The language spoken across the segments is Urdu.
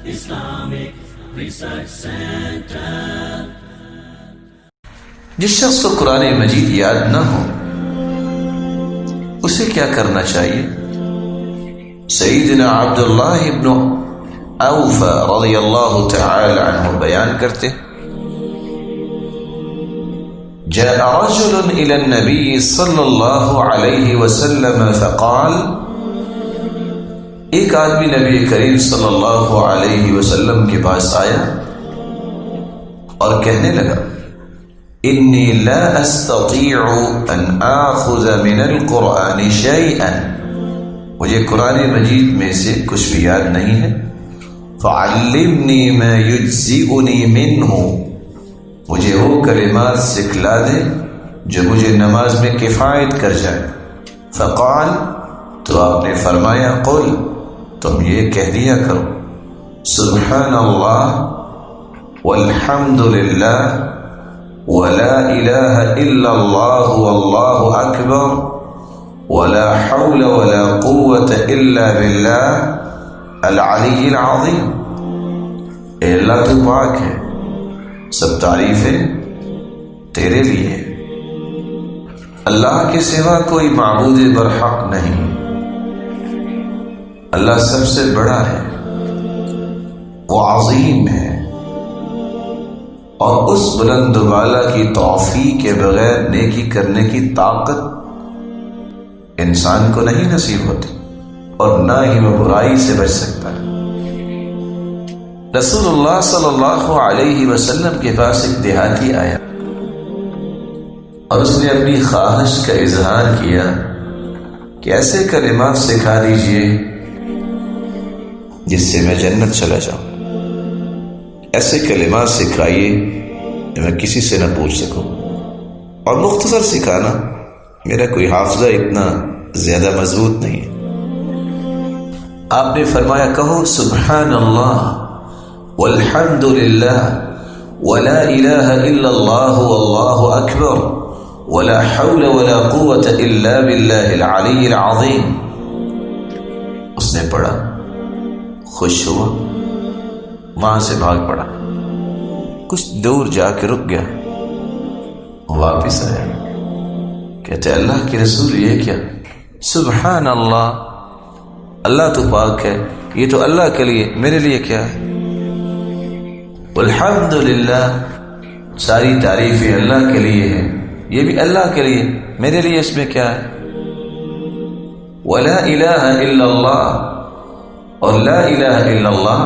Islamic Research Center. جس شخص کو قرآن مجید یاد نہ ہو اسے کیا کرنا چاہیے؟ سیدنا عبداللہ ابن اوفا رضی اللہ تعالی عنہ بیان کرتے جاء رجل الى النبي صلی اللہ علیہ وسلم فقال، ایک آدمی نبی کریم صلی اللہ علیہ وسلم کے پاس آیا اور کہنے لگا انی لا استطيع ان آخذ من القرآن شيئا، مجھے قرآن مجید میں سے کچھ بھی یاد نہیں ہے، فعلمنی ما یجزئنی منہ، مجھے وہ کلمات سکھلا دے جو مجھے نماز میں کفایت کر جائے۔ فقال، تو آپ نے فرمایا قل، تم یہ کہہ دیا کرو سبحان اللہ والحمد للہ ولا الہ الا اللہ واللہ اکبر ولا حول ولا قوة الا باللہ العلی العظیم۔ اے اللہ تو پاک ہے، سب تعریفیں تیرے لیے، اللہ کے سوا کوئی معبود برحق نہیں، اللہ سب سے بڑا ہے، وہ عظیم ہے، اور اس بلند و بالا کی توفیق کے بغیر نیکی کرنے کی طاقت انسان کو نہیں نصیب ہوتی، اور نہ ہی وہ برائی سے بچ سکتا ہے۔ رسول اللہ صلی اللہ علیہ وسلم کے پاس ایک دیہاتی آیا اور اس نے اپنی خواہش کا اظہار کیا کہ ایسے کلمات سکھا دیجئے جس سے میں جنت چلا جاؤں، ایسے کلمات سکھائیے کہ میں کسی سے نہ پوچھ سکوں، اور مختصر سکھانا، میرا کوئی حافظہ اتنا زیادہ مضبوط نہیں ہے۔ آپ نے فرمایا کہو سبحان اللہ والحمد للہ ولا الہ الا اللہ واللہ اکبر ولا حول ولا قوة الا باللہ العلی العظیم۔ اس نے پڑھا، خوش ہوا، وہاں سے بھاگ پڑا، کچھ دور جا کے رک گیا، واپس آیا، کہتے اللہ کے رسول یہ کیا؟ سبحان اللہ، اللہ تو پاک ہے، یہ تو اللہ کے لیے، میرے لیے کیا ہے؟ والحمد للہ، ساری تعریفیں اللہ کے لیے ہیں، یہ بھی اللہ کے لیے، میرے لیے اس میں کیا ہے؟ ولا الہ الا اللہ، اور لا الہ الا اللہ،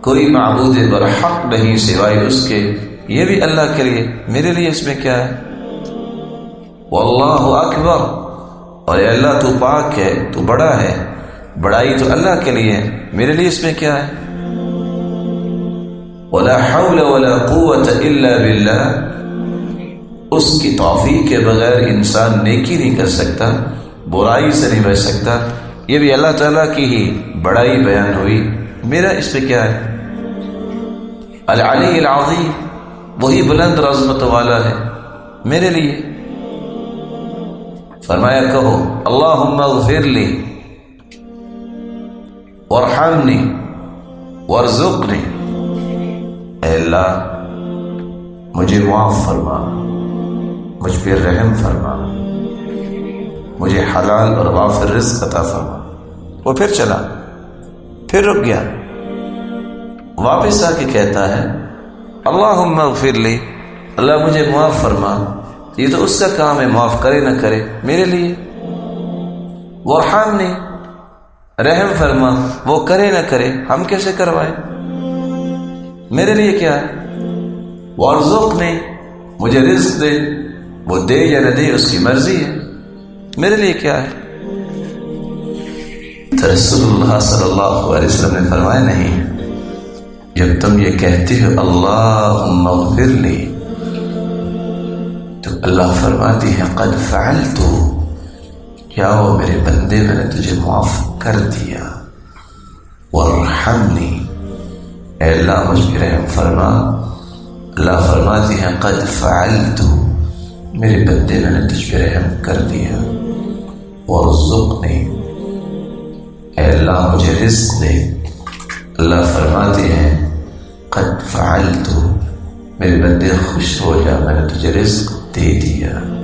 کوئی معبود برحق نہیں سوائے اس کے، یہ بھی اللہ کے لیے، میرے لیے اس میں کیا ہے؟ واللہ اکبر، اور اے اللہ تو پاک ہے، تو بڑا ہے، بڑائی تو اللہ کے لیے ہے، میرے لیے اس میں کیا ہے؟ ولا حول ولا قوة الا باللہ، اس کی توفیق کے بغیر انسان نیکی نہیں کر سکتا، برائی سے نہیں بچ سکتا، یہ بھی اللہ تعالیٰ کی ہی بڑائی بیان ہوئی، میرا اس پہ کیا ہے؟ العلی العظیم، وہی بلند عظمت والا ہے، میرے لیے۔ فرمایا کہو اللہم اغفر لی وارحمنی وارزقنی، اے اللہ مجھے معاف فرما، مجھ پر رحم فرما، مجھے حلال اور وافر رزق عطا فرما۔ وہ پھر چلا، پھر رک گیا، واپس آ کے کہتا ہے اللہم اغفر لی، اللہ مجھے معاف فرما، یہ تو اس کا کام ہے، معاف کرے نہ کرے، میرے لیے۔ وارحمنی، رحم فرما، وہ کرے نہ کرے، ہم کیسے کروائیں، میرے لیے کیا ہے؟ وارزقنی، مجھے رزق دے، وہ دے یا نہ دے اس کی مرضی ہے، میرے لیے کیا ہے؟ تو رسول اللہ صلی اللہ علیہ وسلم نے فرمایا نہیں، جب تم یہ کہتے ہو اللہم اغفر لی، تو اللہ فرماتی ہے قد فعلت، کیا وہ میرے بندے میں نے تجھے معاف کر دیا، وارحمنی، اے اللہ مجھ پر رحم فرما، اللہ فرماتی ہے قد فعلت، میرے بندے میں نے تجھ پر رحم کر دیا، وارزقنی، اے اللہ مجھے رزق دے، اللہ فرماتے ہیں قد فعلت، میرے بندے خوش ہو جا، میں نے تجھے رزق دے دیا۔